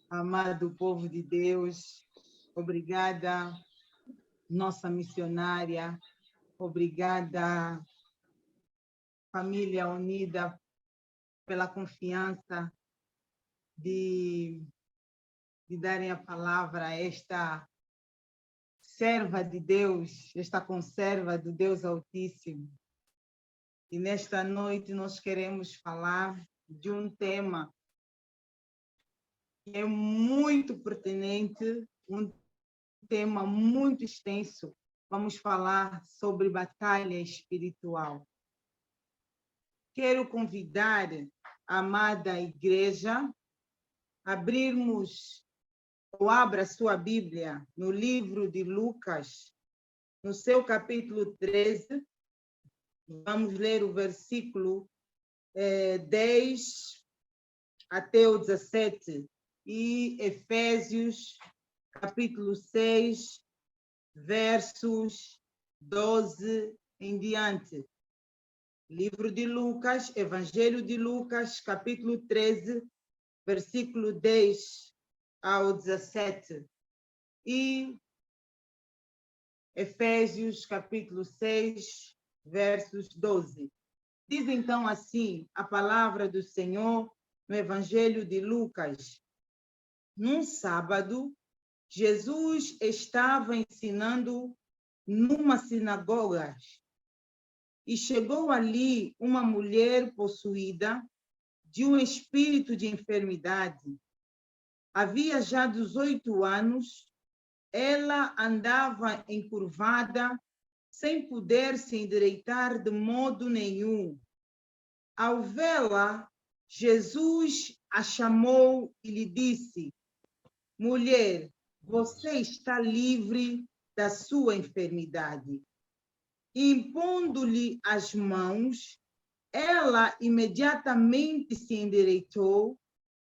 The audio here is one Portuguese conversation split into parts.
amado povo de Deus, obrigada, nossa missionária, obrigada, família unida, pela confiança de darem a palavra a esta serva de Deus, esta conserva do Deus Altíssimo. E nesta noite nós queremos falar de um tema que é muito pertinente, um tema muito extenso. Vamos falar sobre batalha espiritual. Quero convidar a amada igreja a abrirmos ou abra sua Bíblia no livro de Lucas, no seu capítulo 13. Vamos ler o versículo 10 até o 17 e Efésios, capítulo 6, versos 12 em diante. Livro de Lucas, Evangelho de Lucas, capítulo 13, versículo 10 ao 17. E Efésios, capítulo 6, versos 12. Diz então assim a palavra do Senhor no Evangelho de Lucas. Num sábado, Jesus estava ensinando numa sinagoga e chegou ali uma mulher possuída de um espírito de enfermidade. Havia já 18 anos, ela andava encurvada, sem poder se endireitar de modo nenhum. Ao vê-la, Jesus a chamou e lhe disse: mulher, você está livre da sua enfermidade. E impondo-lhe as mãos, ela imediatamente se endireitou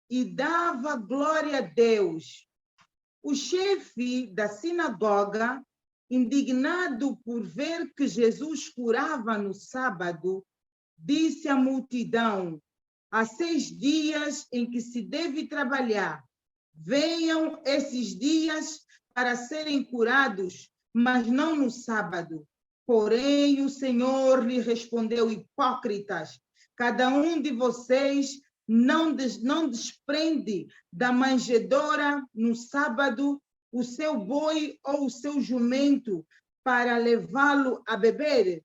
e dava glória a Deus. O chefe da sinagoga, indignado por ver que Jesus curava no sábado, disse à multidão: há 6 dias em que se deve trabalhar. Venham esses dias para serem curados, mas não no sábado. Porém, o Senhor lhe respondeu: hipócritas, cada um de vocês não desprende da manjedoura no sábado o seu boi ou o seu jumento para levá-lo a beber?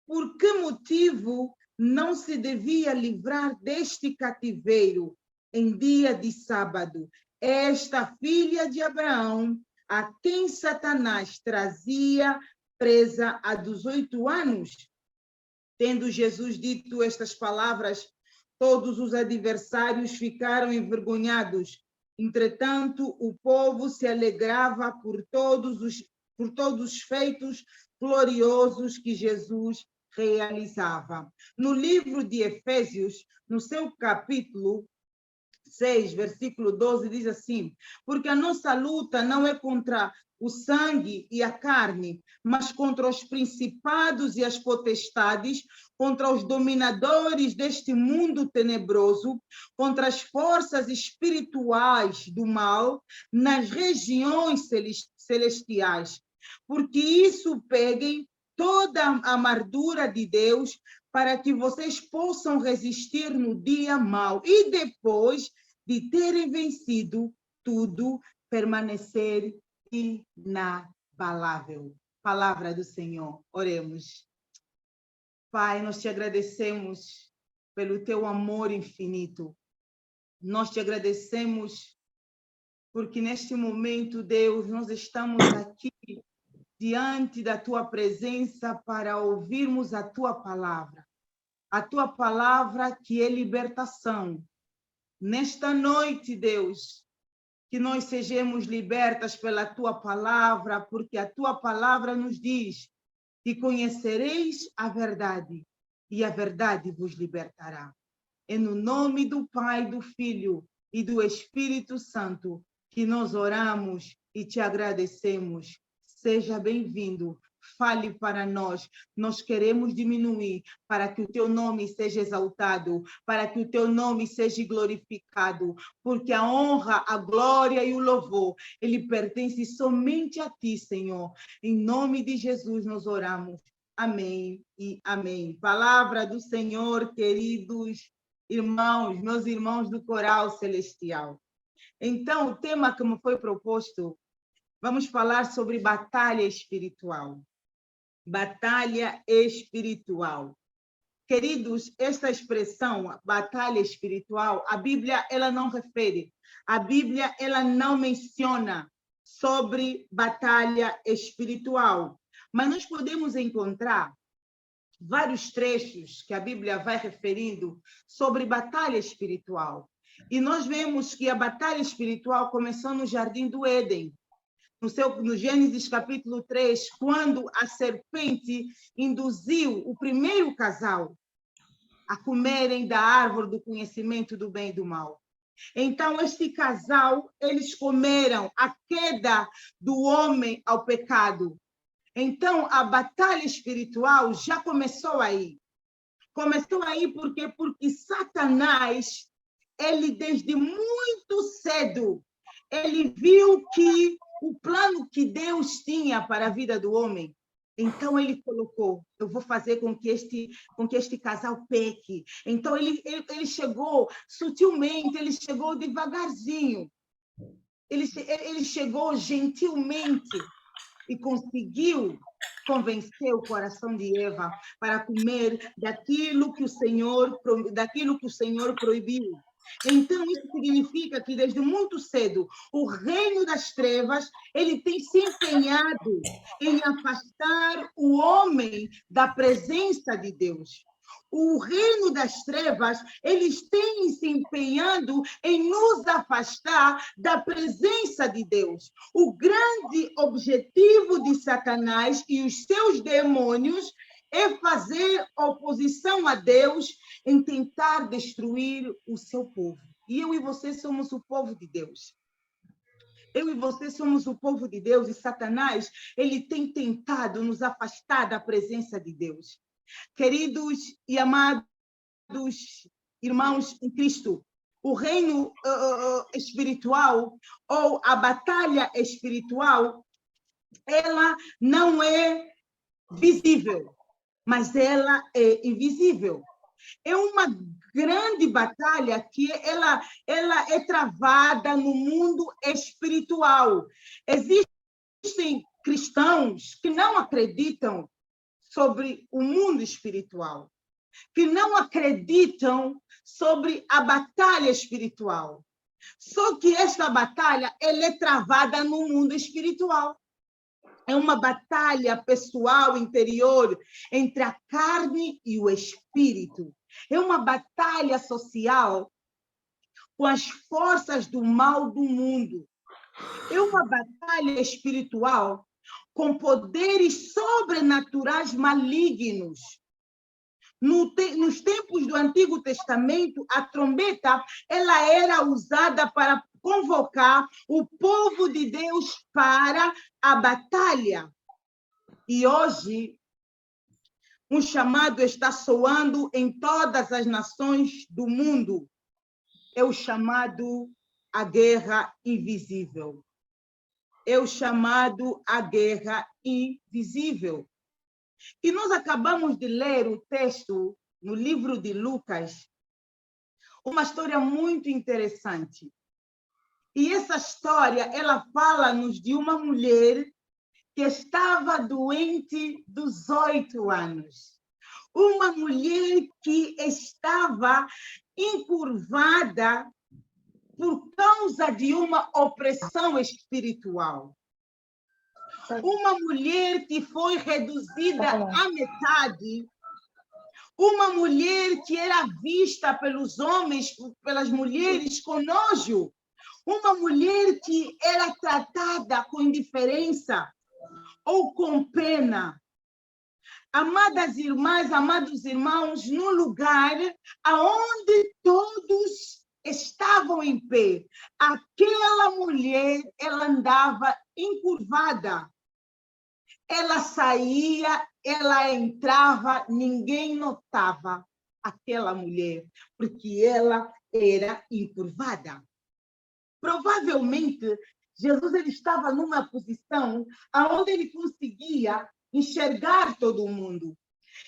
Por que motivo não se devia livrar deste cativeiro em dia de sábado esta filha de Abraão, a quem Satanás trazia presa há 18 anos? Tendo Jesus dito estas palavras, todos os adversários ficaram envergonhados. Entretanto, o povo se alegrava por todos os feitos gloriosos que Jesus realizava. No livro de Efésios, no seu capítulo 6, versículo 12, diz assim: porque a nossa luta não é contra o sangue e a carne, mas contra os principados e as potestades, contra os dominadores deste mundo tenebroso, contra as forças espirituais do mal nas regiões celestiais. Porque isso peguem toda a armadura de Deus, para que vocês possam resistir no dia mau e depois de terem vencido tudo, permanecer inabalável. Palavra do Senhor. Oremos. Pai, nós te agradecemos pelo teu amor infinito. Nós te agradecemos porque neste momento, Deus, nós estamos aqui diante da tua presença para ouvirmos a tua palavra. A tua palavra que é libertação. Nesta noite, Deus, que nós sejamos libertas pela tua palavra, porque a tua palavra nos diz que conhecereis a verdade e a verdade vos libertará. É no nome do Pai, do Filho e do Espírito Santo que nós oramos e te agradecemos. Seja bem-vindo. fale para nós. Nós queremos diminuir para que o teu nome seja exaltado, para que o teu nome seja glorificado, porque a honra, a glória e o louvor, ele pertence somente a ti, Senhor. Em nome de Jesus nós oramos. Amém e amém. Palavra do Senhor, queridos irmãos, meus irmãos do coral celestial. Então, o tema que me foi proposto, vamos falar sobre batalha espiritual. Batalha espiritual. Queridos, esta expressão, batalha espiritual, a Bíblia ela não refere, a Bíblia ela não menciona sobre batalha espiritual, mas nós podemos encontrar vários trechos que a Bíblia vai referindo sobre batalha espiritual. E nós vemos que a batalha espiritual começou no Jardim do Éden, no Gênesis capítulo 3, quando a serpente induziu o primeiro casal a comerem da árvore do conhecimento do bem e do mal. Então, este casal, eles comeram a queda do homem ao pecado. Então, a batalha espiritual já começou aí. Começou aí porque Satanás, ele desde muito cedo, ele viu que o plano que Deus tinha para a vida do homem, então ele colocou, eu vou fazer com que este casal peque. Então ele chegou sutilmente, ele chegou devagarzinho, ele chegou gentilmente e conseguiu convencer o coração de Eva para comer daquilo que o Senhor proibiu. Então, isso significa que, desde muito cedo, o reino das trevas ele tem se empenhado em afastar o homem da presença de Deus. O reino das trevas, eles têm se empenhando em nos afastar da presença de Deus. O grande objetivo de Satanás e os seus demônios é fazer oposição a Deus em tentar destruir o seu povo. E eu e você somos o povo de Deus. Eu e você somos o povo de Deus e Satanás, ele tem tentado nos afastar da presença de Deus. Queridos e amados irmãos em Cristo, o reino espiritual ou a batalha espiritual, ela não é visível, mas ela é invisível. É uma grande batalha que ela é travada no mundo espiritual. Existem cristãos que não acreditam sobre o mundo espiritual, que não acreditam sobre a batalha espiritual. Só que esta batalha ela é travada no mundo espiritual. É uma batalha pessoal, interior, entre a carne e o espírito. É uma batalha social com as forças do mal do mundo. É uma batalha espiritual com poderes sobrenaturais malignos. Nos tempos do Antigo Testamento, a trombeta ela era usada para convocar o povo de Deus para a batalha. E hoje, um chamado está soando em todas as nações do mundo. É o chamado à guerra invisível. É o chamado à guerra invisível. E nós acabamos de ler o texto no livro de Lucas, uma história muito interessante. E essa história, ela fala-nos de uma mulher que estava doente dos 8 anos. Uma mulher que estava encurvada por causa de uma opressão espiritual. Uma mulher que foi reduzida à metade, uma mulher que era vista pelos homens, pelas mulheres com nojo, uma mulher que era tratada com indiferença ou com pena. Amadas irmãs, amados irmãos, num lugar aonde todos estavam em pé, aquela mulher, ela andava encurvada. ela saía, ela entrava, ninguém notava aquela mulher, porque ela era encurvada. Provavelmente, Jesus ele estava numa posição onde ele conseguia enxergar todo mundo.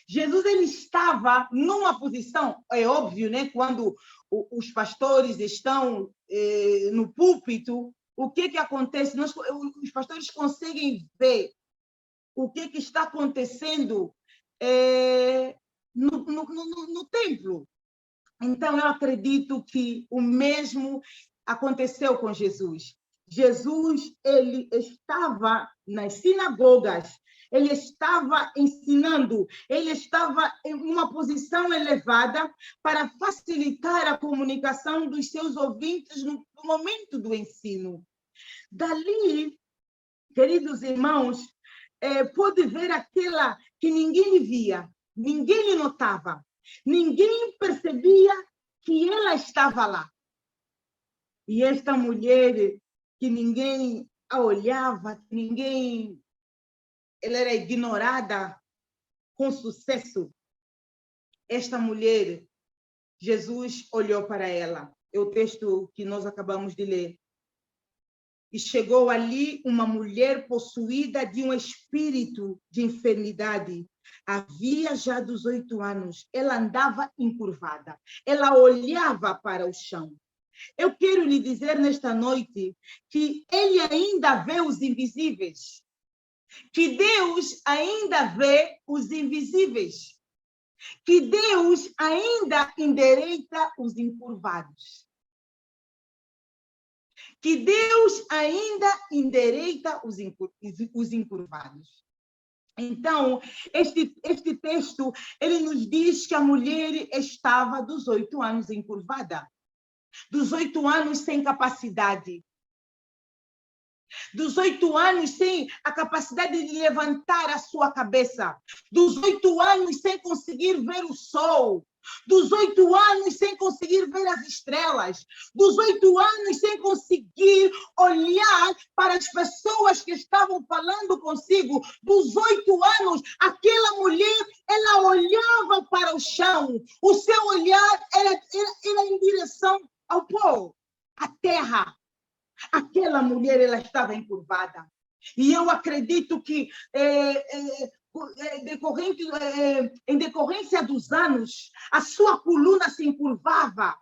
Jesus ele estava numa posição, é óbvio, né? Quando os pastores estão no púlpito, o que acontece? Os pastores conseguem ver o que está acontecendo no templo. Então, eu acredito que o mesmo aconteceu com Jesus. Jesus, ele estava nas sinagogas, ele estava ensinando, ele estava em uma posição elevada para facilitar a comunicação dos seus ouvintes no momento do ensino. Dali, queridos irmãos, pode ver aquela que ninguém via, ninguém lhe notava, ninguém percebia que ela estava lá. E esta mulher que ninguém a olhava, ela era ignorada com sucesso. Esta mulher, Jesus olhou para ela. É o texto que nós acabamos de ler. E chegou ali uma mulher possuída de um espírito de enfermidade. Havia já 18 anos. Ela andava encurvada. Ela olhava para o chão. Eu quero lhe dizer nesta noite que ele ainda vê os invisíveis. Que Deus ainda vê os invisíveis. Que Deus ainda endireita os encurvados. Que Deus ainda endireita os encurvados. Então, este texto, ele nos diz que a mulher estava 18 anos encurvada, 18 anos sem capacidade, 18 anos sem a capacidade de levantar a sua cabeça, 18 anos sem conseguir ver o sol, 18 anos sem conseguir ver as estrelas, 18 anos sem conseguir olhar para as pessoas que estavam falando consigo, 18 anos, aquela mulher, ela olhava para o chão, o seu olhar era em direção ao pó, à terra. Aquela mulher, ela estava encurvada. E eu acredito que em decorrência dos anos, a sua coluna se encurvava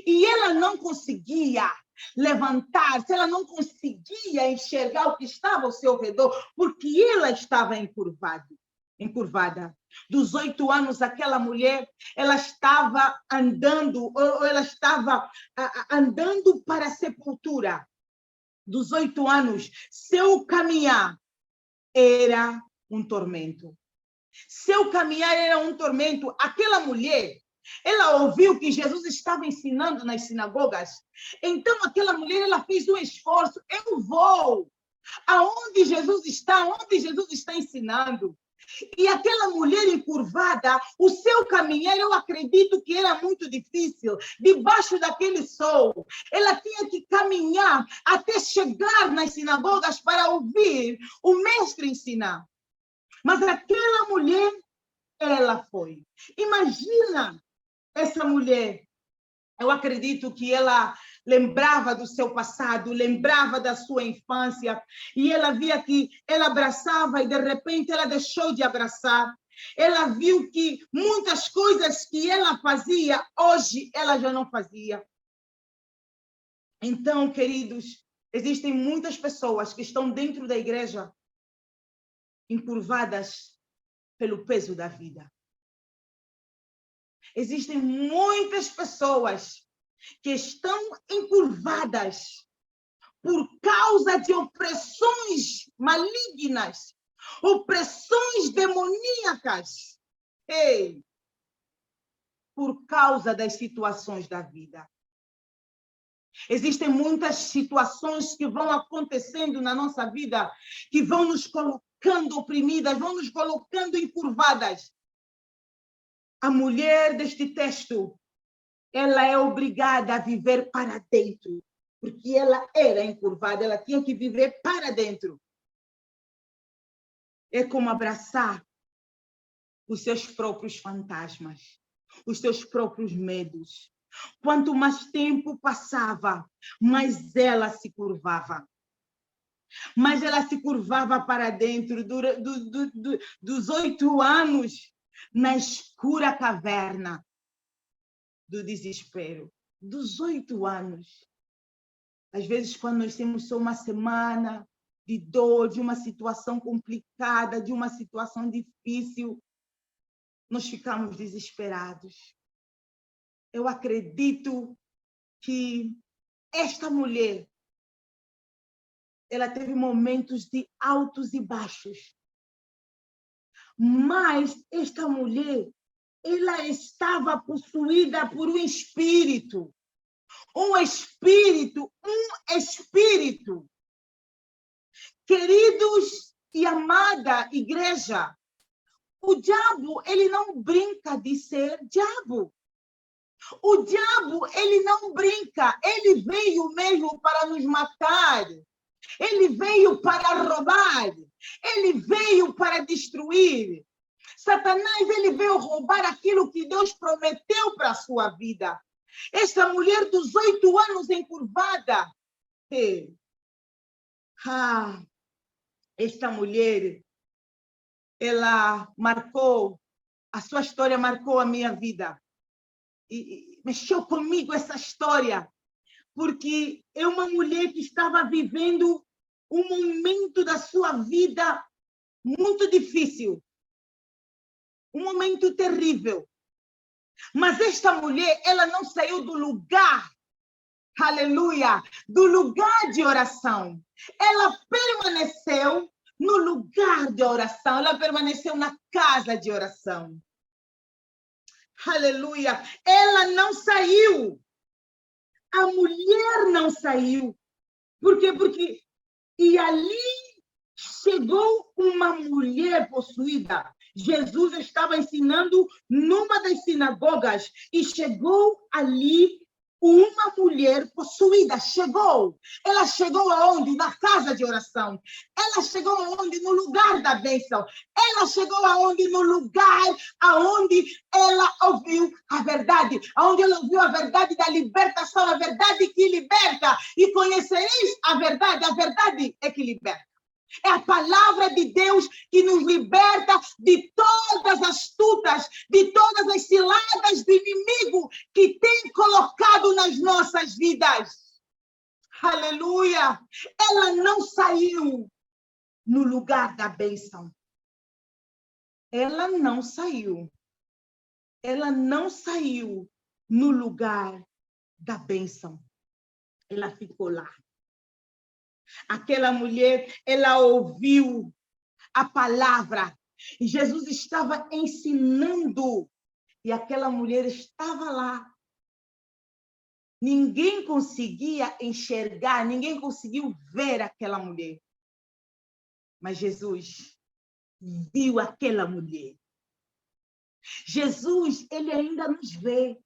e ela não conseguia levantar-se, ela não conseguia enxergar o que estava ao seu redor, porque ela estava encurvada. 18 anos, aquela mulher, ela estava andando, ou ela estava andando para a sepultura. 18 anos, seu caminhar era um tormento. Seu caminhar era um tormento. Aquela mulher, ela ouviu que Jesus estava ensinando nas sinagogas. Então, aquela mulher, ela fez um esforço. Eu vou aonde Jesus está ensinando. E aquela mulher encurvada, o seu caminhar, eu acredito que era muito difícil. Debaixo daquele sol, ela tinha que caminhar até chegar nas sinagogas para ouvir o mestre ensinar. Mas aquela mulher, ela foi. Imagina essa mulher. Eu acredito que ela lembrava do seu passado, lembrava da sua infância, e ela via que ela abraçava e, de repente, ela deixou de abraçar. Ela viu que muitas coisas que ela fazia, hoje ela já não fazia. Então, queridos, existem muitas pessoas que estão dentro da igreja encurvadas pelo peso da vida. Existem muitas pessoas que estão encurvadas por causa de opressões malignas, opressões demoníacas, por causa das situações da vida. Existem muitas situações que vão acontecendo na nossa vida, que vão nos colocando oprimidas, vão nos colocando encurvadas. A mulher deste texto, ela é obrigada a viver para dentro, porque ela era encurvada, ela tinha que viver para dentro. é como abraçar os seus próprios fantasmas, os seus próprios medos. Quanto mais tempo passava, mais ela se curvava. Mas ela se curvava para dentro dos 8 anos, na escura caverna do desespero. Dos 8 anos. Às vezes, quando nós temos só uma semana de dor, de uma situação complicada, de uma situação difícil, nós ficamos desesperados. Eu acredito que esta mulher, ela teve momentos de altos e baixos. Mas esta mulher, ela estava possuída por um espírito. Um espírito. Queridos e amada igreja, o diabo, ele não brinca de ser diabo. O diabo, ele não brinca. Ele veio mesmo para nos matar. Ele veio para roubar. Ele veio para destruir. Satanás, ele veio roubar aquilo que Deus prometeu para a sua vida. Esta mulher dos 8 anos encurvada. Esta mulher, ela marcou, a sua história marcou a minha vida. E mexeu comigo essa história, porque é uma mulher que estava vivendo um momento da sua vida muito difícil, um momento terrível. Mas esta mulher, ela não saiu do lugar, aleluia, do lugar de oração. Ela permaneceu no lugar de oração, ela permaneceu na casa de oração. Aleluia. Ela não saiu. A mulher não saiu. Por quê? Porque e ali chegou uma mulher possuída. Jesus estava ensinando numa das sinagogas e chegou ali uma mulher possuída. Chegou. Ela chegou aonde? Na casa de oração. Ela chegou aonde? No lugar da bênção. Ela chegou aonde? No lugar aonde ela ouviu a verdade. Aonde ela ouviu a verdade da libertação, a verdade que liberta. E conhecereis a verdade é que liberta. É a palavra de Deus que nos liberta de todas as astutas, de todas as ciladas do inimigo que tem colocado nas nossas vidas. Aleluia! Ela não saiu no lugar da bênção. Ela não saiu. Ela não saiu no lugar da bênção. Ela ficou lá. Aquela mulher, ela ouviu a palavra. E Jesus estava ensinando. E aquela mulher estava lá. Ninguém conseguia enxergar, ninguém conseguiu ver aquela mulher. Mas Jesus viu aquela mulher. Jesus, ele ainda nos vê.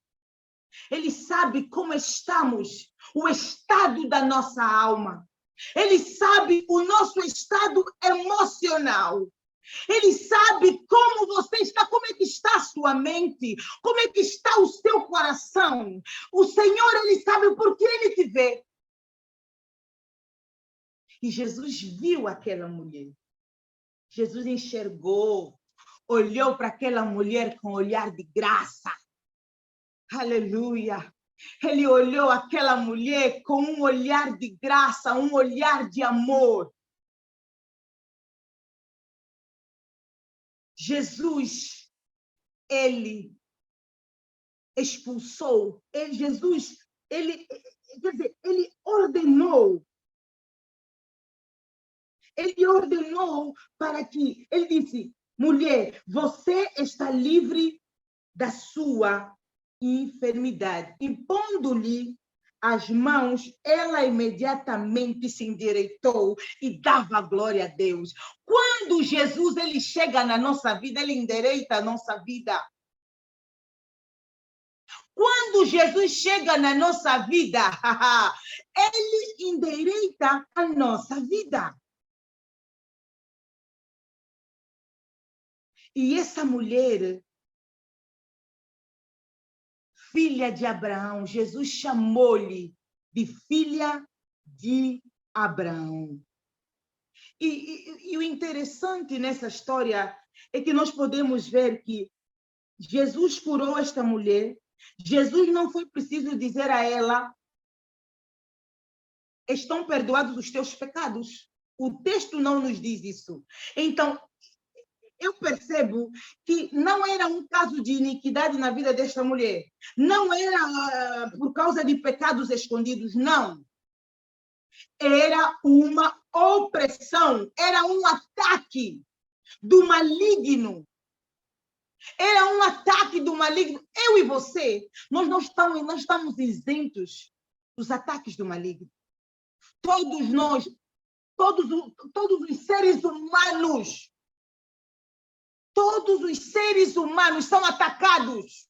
Ele sabe como estamos, o estado da nossa alma. Ele sabe o nosso estado emocional. Ele sabe como você está, como é que está a sua mente, como é que está o seu coração. O Senhor, ele sabe porque ele te vê. E Jesus viu aquela mulher. Jesus enxergou, olhou para aquela mulher com um olhar de graça. Aleluia. Ele olhou aquela mulher com um olhar de graça, um olhar de amor. Jesus, ele expulsou, ele ordenou. Ele ordenou para que, ele disse, mulher, você está livre da sua enfermidade. Impondo-lhe as mãos, ela imediatamente se endireitou e dava glória a Deus. Quando Jesus ele chega na nossa vida, ele endireita a nossa vida. Quando Jesus chega na nossa vida, ele endireita a nossa vida. E essa mulher, filha de Abraão, Jesus chamou-lhe de filha de Abraão. E o interessante nessa história é que nós podemos ver que Jesus curou esta mulher. Jesus não foi preciso dizer a ela: estão perdoados os teus pecados. O texto não nos diz isso. Então, eu percebo que não era um caso de iniquidade na vida desta mulher. Não era por causa de pecados escondidos, não. Era uma opressão, era um ataque do maligno. Era um ataque do maligno. Eu e você, nós não estamos isentos dos ataques do maligno. Todos nós, todos os seres humanos, todos os seres humanos são atacados.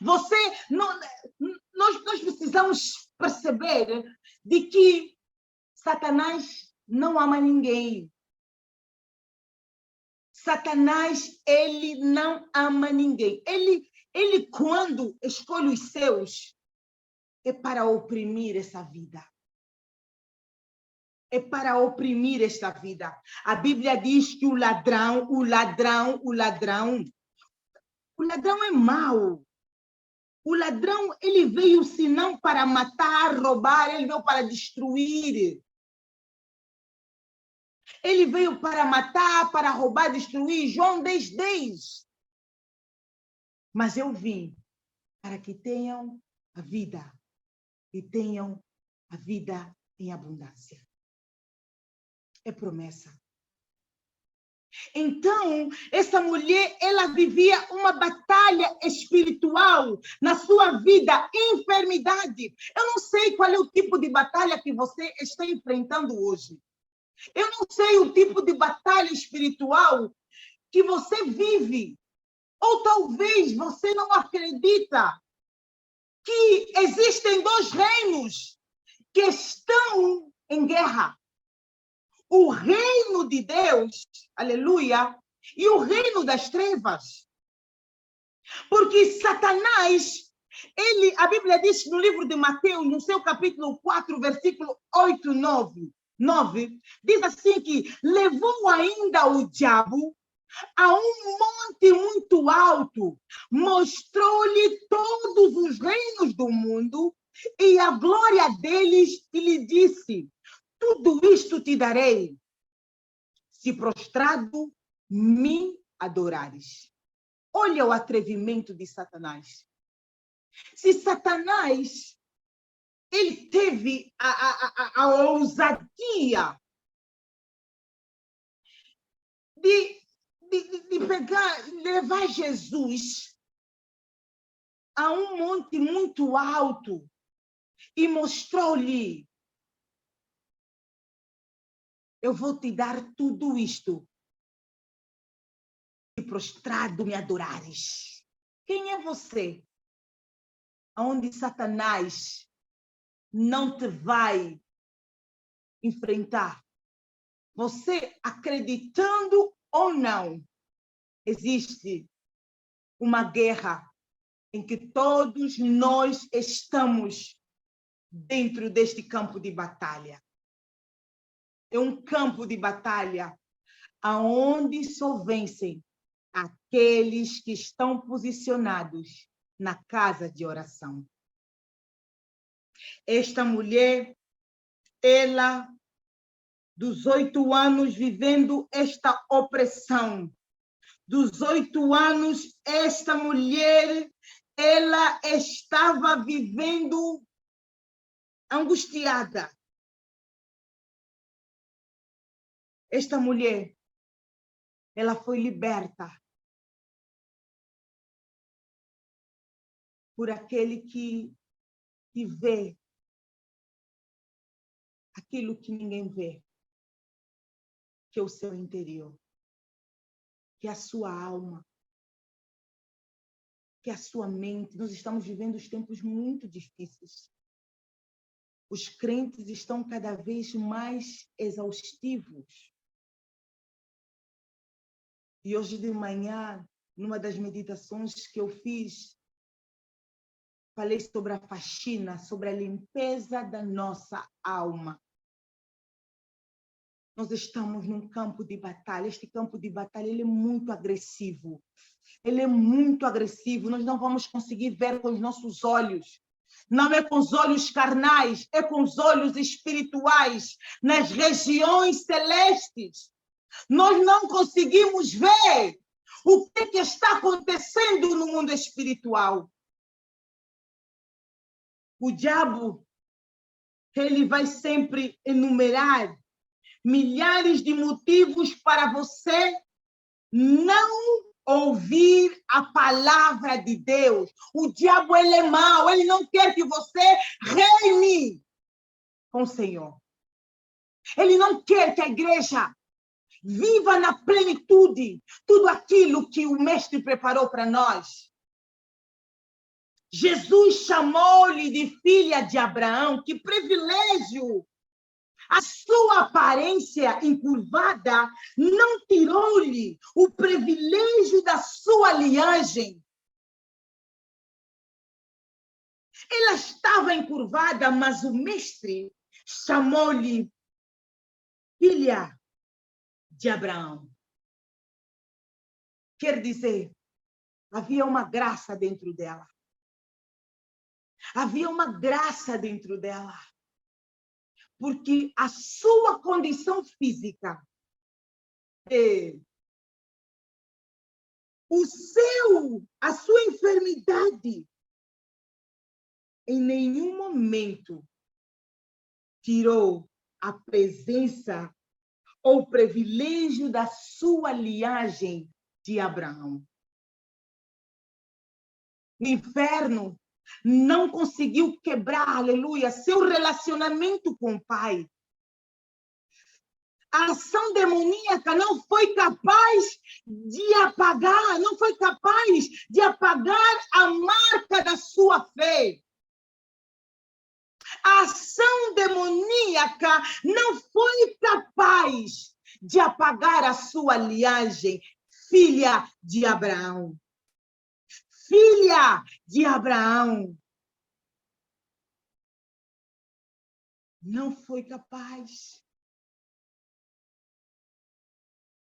Nós precisamos perceber de que Satanás não ama ninguém. Satanás, ele não ama ninguém. Ele quando escolhe os seus, é para oprimir essa vida. É para oprimir esta vida. A Bíblia diz que o ladrão é mau. O ladrão, ele veio senão para matar, roubar, ele veio para destruir. Ele veio para matar, para roubar, destruir. João 10:10. Mas eu vim para que tenham a vida e tenham a vida em abundância. É promessa. Então, essa mulher, ela vivia uma batalha espiritual na sua vida, enfermidade. Eu não sei qual é o tipo de batalha que você está enfrentando hoje. Eu não sei o tipo de batalha espiritual que você vive. Ou talvez você não acredita que existem dois reinos que estão em guerra. O reino de Deus, aleluia, e o reino das trevas. Porque Satanás, a Bíblia diz no livro de Mateus, no seu capítulo 4, versículo 8, 9, diz assim que levou ainda o diabo a um monte muito alto, mostrou-lhe todos os reinos do mundo e a glória deles e lhe disse: tudo isto te darei, se prostrado me adorares. Olha o atrevimento de Satanás. Se Satanás, ele teve a ousadia de pegar, levar Jesus a um monte muito alto e mostrou-lhe: eu vou te dar tudo isto, e prostrado me adorares. Quem é você? Onde Satanás não te vai enfrentar? Você acreditando ou não, existe uma guerra em que todos nós estamos dentro deste campo de batalha. É um campo de batalha aonde só vencem aqueles que estão posicionados na casa de oração. Esta mulher, ela, dos 8 anos vivendo esta opressão, dos 8 anos, esta mulher, ela estava vivendo angustiada. Esta mulher, ela foi liberta por aquele que vê aquilo que ninguém vê, que é o seu interior, que é a sua alma, que é a sua mente. Nós estamos vivendo os tempos muito difíceis. Os crentes estão cada vez mais exaustivos. E hoje de manhã, numa das meditações que eu fiz, falei sobre a faxina, sobre a limpeza da nossa alma. Nós estamos num campo de batalha. Este campo de batalha ele é muito agressivo. Ele é muito agressivo. Nós não vamos conseguir ver com os nossos olhos. Não é com os olhos carnais, é com os olhos espirituais, nas regiões celestes. Nós não conseguimos ver o que está acontecendo no mundo espiritual. O diabo, ele vai sempre enumerar milhares de motivos para você não ouvir a palavra de Deus. O diabo, ele é mau, ele não quer que você reine com o Senhor. Ele não quer que a igreja viva na plenitude tudo aquilo que o Mestre preparou para nós. Jesus chamou-lhe de filha de Abraão. Que privilégio! A sua aparência encurvada não tirou-lhe o privilégio da sua linhagem. Ela estava encurvada, mas o Mestre chamou-lhe filha de Abraão. Quer dizer, havia uma graça dentro dela. Havia uma graça dentro dela. Porque a sua condição física, a sua enfermidade, em nenhum momento tirou a presença ou privilégio da sua linhagem de Abraão. O inferno não conseguiu quebrar, aleluia, seu relacionamento com o Pai. A ação demoníaca não foi capaz de apagar, não foi capaz de apagar a marca da sua fé. A ação demoníaca não foi capaz de apagar a sua linhagem, filha de Abraão. Filha de Abraão. Não foi capaz.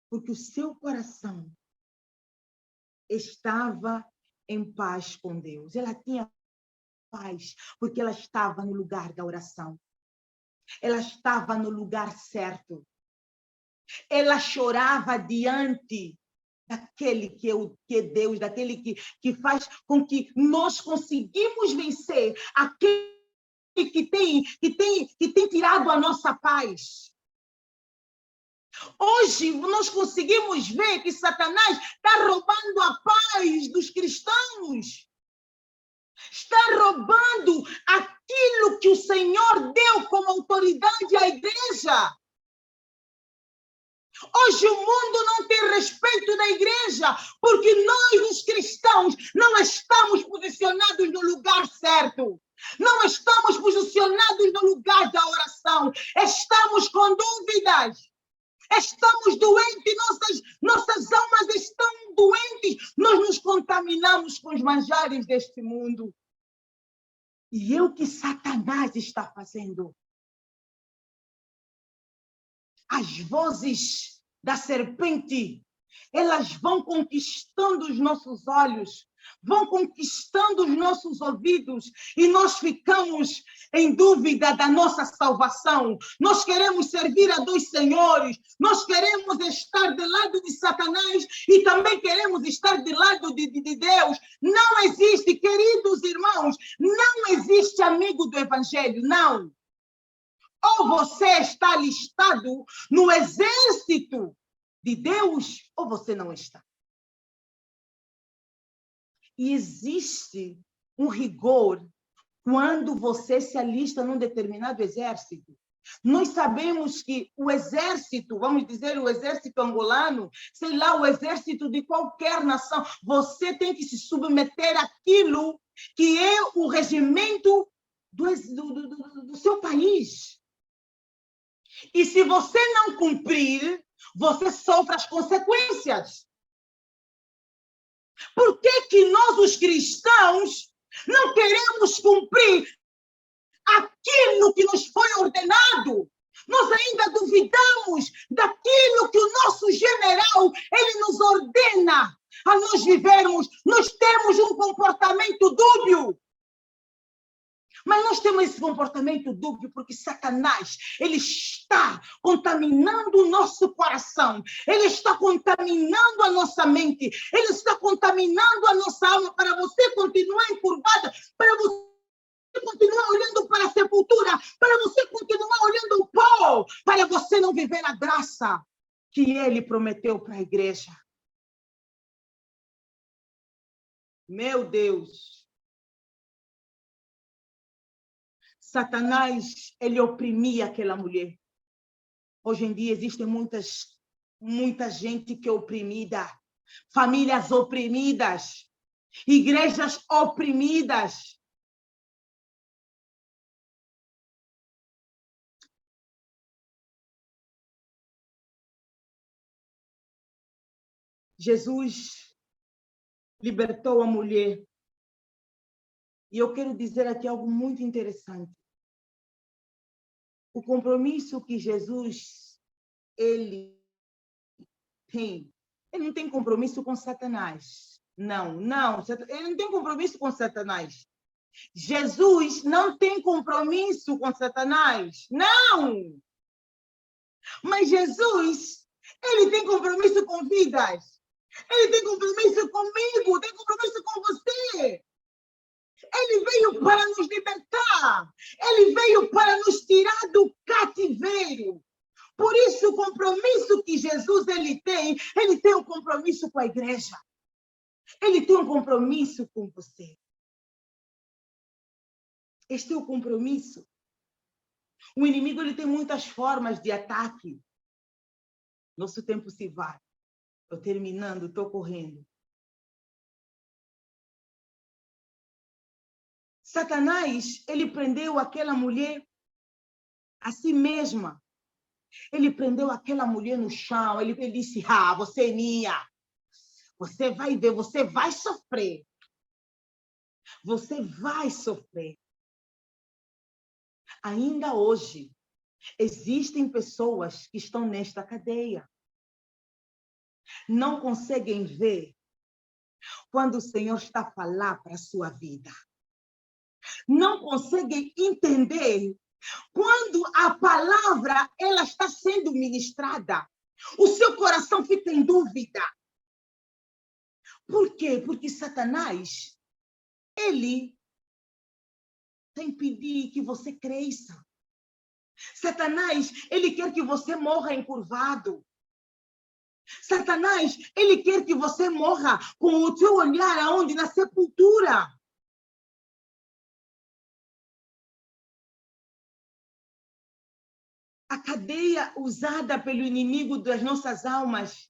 Porque o seu coração estava em paz com Deus. Ela tinha paz, porque ela estava no lugar da oração. Ela estava no lugar certo. Ela chorava diante daquele que é Deus, daquele que faz com que nós conseguimos vencer aquele que tem tirado a nossa paz. Hoje nós conseguimos ver que Satanás está roubando a paz dos cristãos. Está roubando aquilo que o Senhor deu como autoridade à igreja. Hoje o mundo não tem respeito da igreja, porque nós, os cristãos, não estamos posicionados no lugar certo. Não estamos posicionados no lugar da oração. Estamos com dúvidas. Estamos doentes, nossas almas estão doentes. Nós nos contaminamos com os manjares deste mundo. E é o que Satanás está fazendo. As vozes da serpente, elas vão conquistando os nossos olhos, vão conquistando os nossos ouvidos, e nós ficamos em dúvida da nossa salvação. Nós queremos servir a dois senhores, nós queremos estar do lado de Satanás e também queremos estar do lado de Deus. Não existe, queridos irmãos, não existe amigo do evangelho, não. Ou você está alistado no exército de Deus, ou você não está. E existe um rigor quando você se alista num determinado exército. Nós sabemos que o exército, vamos dizer, o exército angolano, sei lá, o exército de qualquer nação, você tem que se submeter àquilo que é o regimento do seu país. E se você não cumprir, você sofre as consequências. Por que nós, os cristãos, não queremos cumprir aquilo que nos foi ordenado? Nós ainda duvidamos daquilo que o nosso general, ele nos ordena a nós vivermos. Nós temos um comportamento dúbio. Mas nós temos esse comportamento dúbio porque Satanás, ele está contaminando o nosso coração, ele está contaminando a nossa mente, ele está contaminando a nossa alma para você continuar encurvada, para você continuar olhando para a sepultura, para você continuar olhando o pó, para você não viver a graça que ele prometeu para a igreja. Meu Deus! Satanás, ele oprimia aquela mulher. Hoje em dia existe muita gente que é oprimida, famílias oprimidas, igrejas oprimidas. Jesus libertou a mulher. E eu quero dizer aqui algo muito interessante. O compromisso que Jesus, ele tem, ele não tem compromisso com Satanás. Não, ele não tem compromisso com Satanás. Jesus não tem compromisso com Satanás. Não! Mas Jesus, ele tem compromisso com vidas. Ele tem compromisso comigo, tem compromisso com você. Ele veio para nos libertar. Ele veio para nos tirar do cativeiro. Por isso, o compromisso que Jesus ele tem um compromisso com a igreja. Ele tem um compromisso com você. Este é o compromisso. O inimigo ele tem muitas formas de ataque. Nosso tempo se vai. Estou terminando, estou correndo. Satanás, ele prendeu aquela mulher a si mesma. Ele prendeu aquela mulher no chão. Ele disse, você é minha. Você vai ver, você vai sofrer. Você vai sofrer. Ainda hoje, existem pessoas que estão nesta cadeia. Não conseguem ver quando o Senhor está a falar para a sua vida. Não conseguem entender quando a palavra ela está sendo ministrada. O seu coração fica em dúvida. Por quê? Porque Satanás, ele tem pedido que você cresça. Satanás, ele quer que você morra encurvado. Satanás, ele quer que você morra com o seu olhar aonde? Na sepultura. A cadeia usada pelo inimigo das nossas almas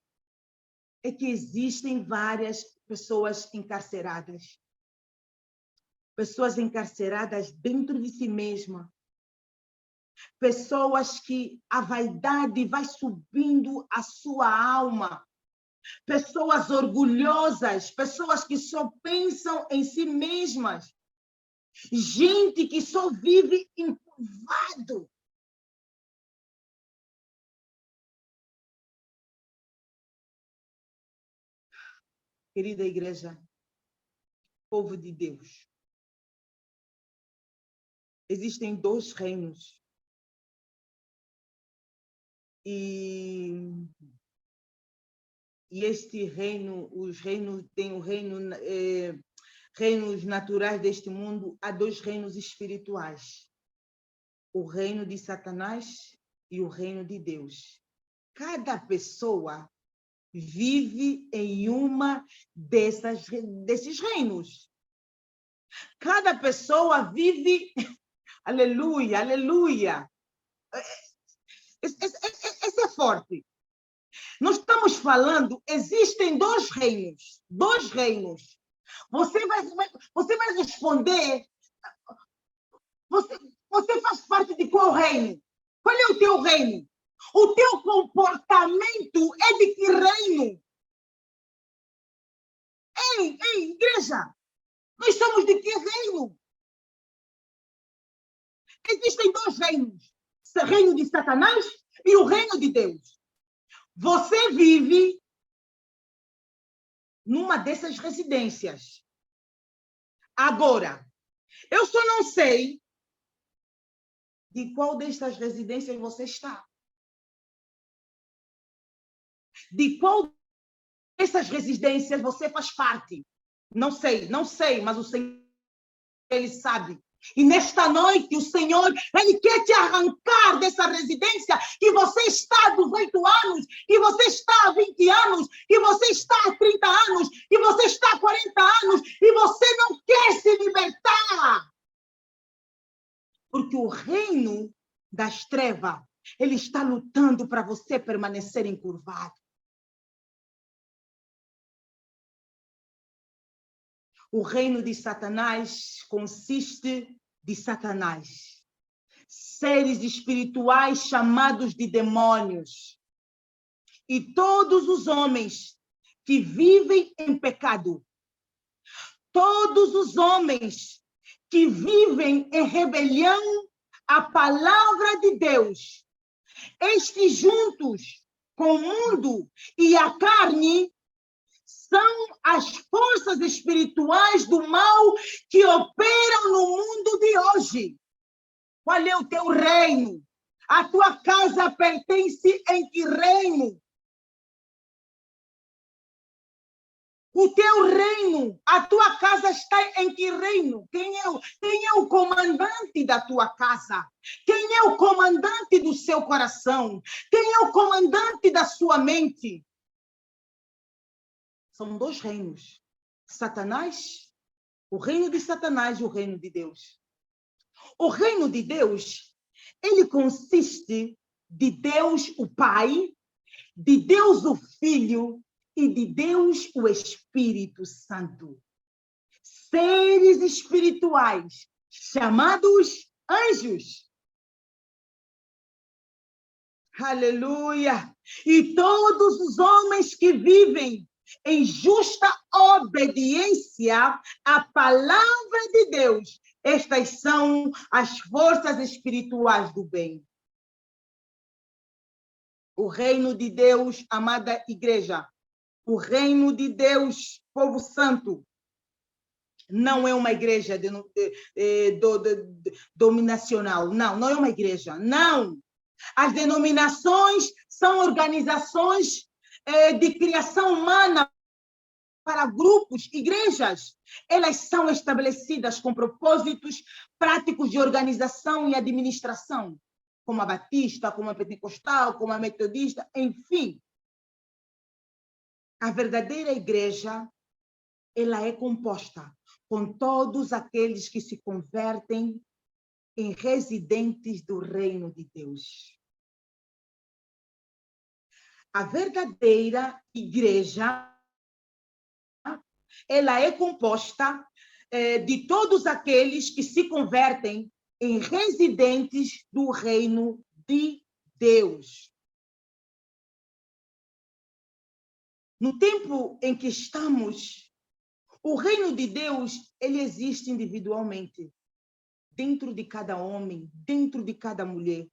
é que existem várias pessoas encarceradas. Pessoas encarceradas dentro de si mesma. Pessoas que a vaidade vai subindo a sua alma. Pessoas orgulhosas, pessoas que só pensam em si mesmas. Gente que só vive encurvado. Querida igreja, povo de Deus, existem dois reinos. E este reino, os reinos, tem o reino, reinos naturais deste mundo, há dois reinos espirituais. O reino de Satanás e o reino de Deus. Cada pessoa vive em uma desses reinos. Cada pessoa vive... Aleluia, aleluia. Esse é forte. Nós estamos falando, existem dois reinos. Dois reinos. Você vai responder... Você faz parte de qual reino? Qual é o teu reino? O teu comportamento é de que reino? Ei, igreja, nós somos de que reino? Existem dois reinos, o reino de Satanás e o reino de Deus. Você vive numa dessas residências. Agora, eu só não sei de qual destas residências você está. De qual dessas residências você faz parte. Não sei, mas o Senhor, Ele sabe. E nesta noite, o Senhor, Ele quer te arrancar dessa residência que você está há 18 anos, que você está há 20 anos, que você está há 30 anos, que você está há 40 anos, e você não quer se libertar. Porque o reino das trevas, ele está lutando para você permanecer encurvado. O reino de Satanás consiste de Satanás, seres espirituais chamados de demônios, e todos os homens que vivem em pecado, todos os homens que vivem em rebelião à palavra de Deus, estes juntos com o mundo e a carne, são as forças espirituais do mal que operam no mundo de hoje. Qual é o teu reino? A tua casa pertence em que reino? O teu reino, a tua casa está em que reino? Quem é o comandante da tua casa? Quem é o comandante do seu coração? Quem é o comandante da sua mente? São dois reinos. Satanás, o reino de Satanás e o reino de Deus. O reino de Deus, ele consiste de Deus o Pai, de Deus o Filho e de Deus o Espírito Santo. Seres espirituais chamados anjos. Aleluia! E todos os homens que vivem em justa obediência à palavra de Deus, estas são as forças espirituais do bem. O reino de Deus, amada igreja, o reino de Deus, povo santo, não é uma igreja dominacional. Não é uma igreja. Não. As denominações são organizações de criação humana para grupos, igrejas. Elas são estabelecidas com propósitos práticos de organização e administração, como a batista, como a pentecostal, como a metodista, enfim. A verdadeira igreja, ela é composta com todos aqueles que se convertem em residentes do reino de Deus. A verdadeira igreja, ela é composta de todos aqueles que se convertem em residentes do reino de Deus. No tempo em que estamos, o reino de Deus, ele existe individualmente, dentro de cada homem, dentro de cada mulher,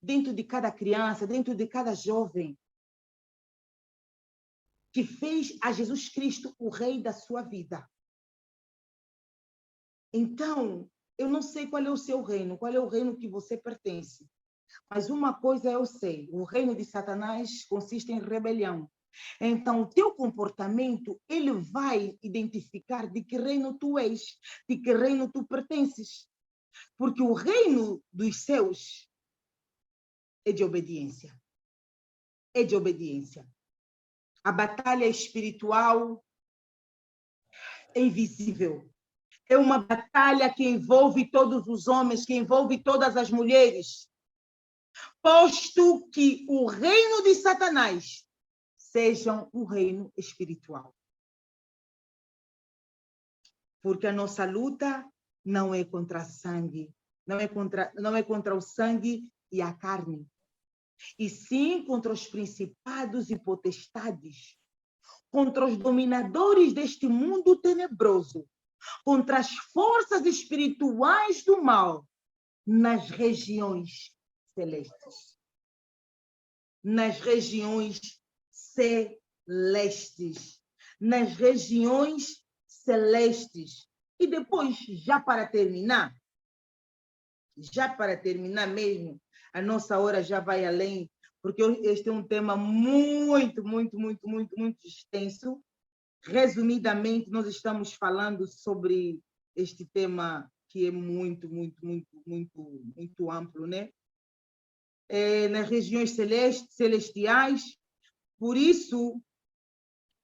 dentro de cada criança, dentro de cada jovem, que fez a Jesus Cristo o rei da sua vida. Então, eu não sei qual é o seu reino, qual é o reino que você pertence, mas uma coisa eu sei, o reino de Satanás consiste em rebelião. Então, o teu comportamento, ele vai identificar de que reino tu és, de que reino tu pertences. Porque o reino dos céus é de obediência. É de obediência. A batalha espiritual é invisível. É uma batalha que envolve todos os homens, que envolve todas as mulheres. Posto que o reino de Satanás seja um reino espiritual. Porque a nossa luta não é contra sangue, não é contra o sangue e a carne, e sim contra os principados e potestades, contra os dominadores deste mundo tenebroso, contra as forças espirituais do mal nas regiões celestes. Nas regiões celestes. Nas regiões celestes. E depois, já para terminar mesmo, a nossa hora já vai além, porque este é um tema muito extenso. Resumidamente, nós estamos falando sobre este tema que é muito amplo, né? Nas regiões celestiais. Por isso,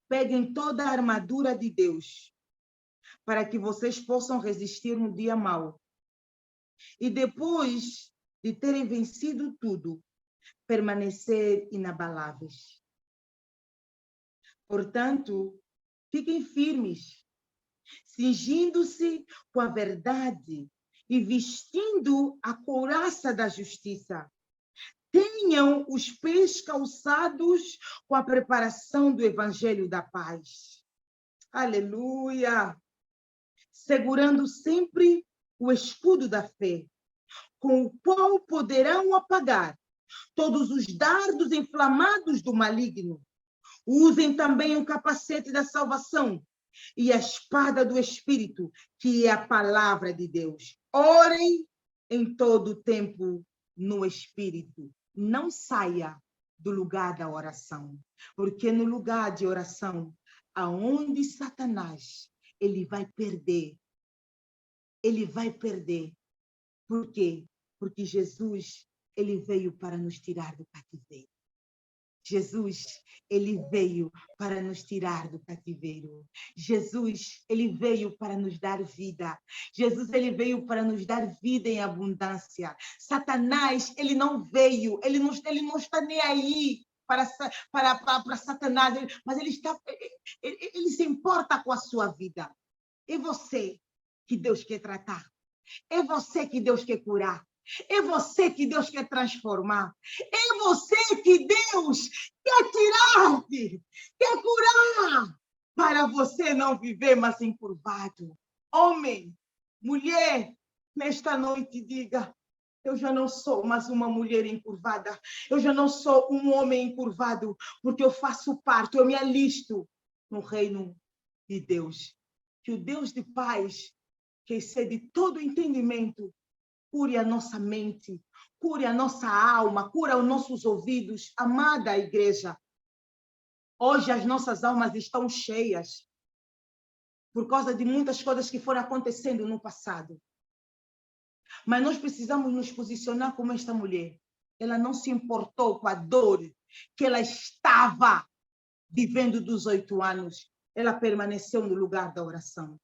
peguem toda a armadura de Deus, para que vocês possam resistir no dia mau. E depois de terem vencido tudo, permanecer inabaláveis. Portanto, fiquem firmes, cingindo-se com a verdade e vestindo a couraça da justiça. Tenham os pés calçados com a preparação do evangelho da paz. Aleluia! Segurando sempre o escudo da fé, com o qual poderão apagar todos os dardos inflamados do maligno. Usem também o capacete da salvação e a espada do Espírito, que é a palavra de Deus. Orem em todo o tempo no Espírito. Não saia do lugar da oração, porque no lugar de oração, aonde Satanás, ele vai perder. Ele vai perder. Por quê? Porque Jesus, ele veio para nos tirar do cativeiro. Jesus, ele veio para nos tirar do cativeiro. Jesus, ele veio para nos dar vida. Jesus, ele veio para nos dar vida em abundância. Satanás, ele não veio, ele não está nem aí para Satanás, mas ele se importa com a sua vida. É você que Deus quer tratar. É você que Deus quer curar. É você que Deus quer transformar. É você que Deus quer tirar-te, quer curar, para você não viver mais encurvado. Homem, mulher, nesta noite diga: eu já não sou mais uma mulher encurvada. Eu já não sou um homem encurvado, porque eu faço parte, eu me alisto no reino de Deus. Que o Deus de paz, que excede todo entendimento, cure a nossa mente, cure a nossa alma, cura os nossos ouvidos. Amada igreja, hoje as nossas almas estão cheias por causa de muitas coisas que foram acontecendo no passado. Mas nós precisamos nos posicionar como esta mulher. Ela não se importou com a dor que ela estava vivendo dos 8 anos. Ela permaneceu no lugar da oração.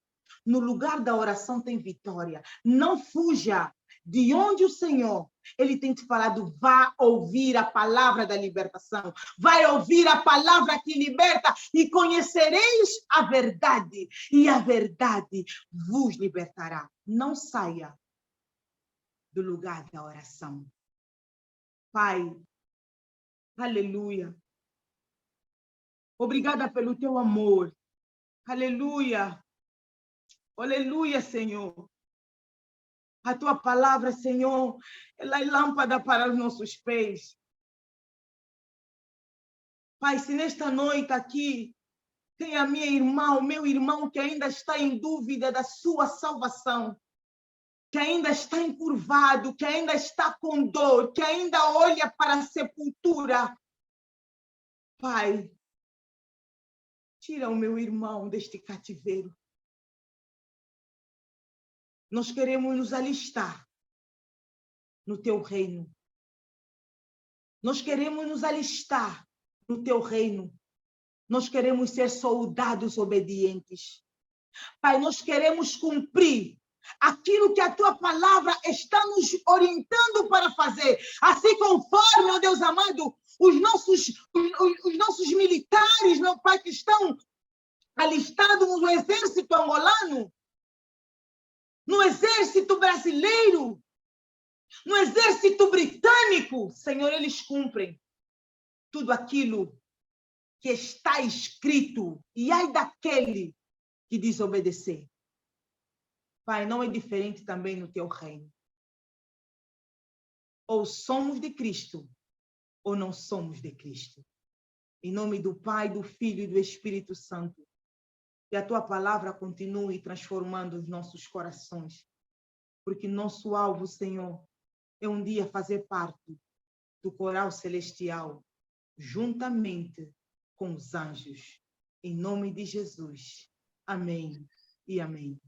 No lugar da oração tem vitória. Não fuja de onde o Senhor, ele tem te falado. Vá ouvir a palavra da libertação. Vai ouvir a palavra que liberta e conhecereis a verdade. E a verdade vos libertará. Não saia do lugar da oração. Pai, aleluia. Obrigada pelo teu amor. Aleluia. Aleluia, Senhor. A tua palavra, Senhor, ela é lâmpada para os nossos pés. Pai, se nesta noite aqui tem a minha irmã, o meu irmão que ainda está em dúvida da sua salvação, que ainda está encurvado, que ainda está com dor, que ainda olha para a sepultura, Pai, tira o meu irmão deste cativeiro. Nós queremos nos alistar no teu reino. Nós queremos nos alistar no teu reino. Nós queremos ser soldados obedientes. Pai, nós queremos cumprir aquilo que a tua palavra está nos orientando para fazer. Assim conforme, ó Deus amado, os nossos militares, meu Pai, que estão alistados no exército angolano, no exército brasileiro, no exército britânico, Senhor, eles cumprem tudo aquilo que está escrito, e ai daquele que desobedecer. Pai, não é diferente também no teu reino. Ou somos de Cristo, ou não somos de Cristo. Em nome do Pai, do Filho e do Espírito Santo, que a tua palavra continue transformando os nossos corações, porque nosso alvo, Senhor, é um dia fazer parte do coral celestial, juntamente com os anjos. Em nome de Jesus. Amém e amém.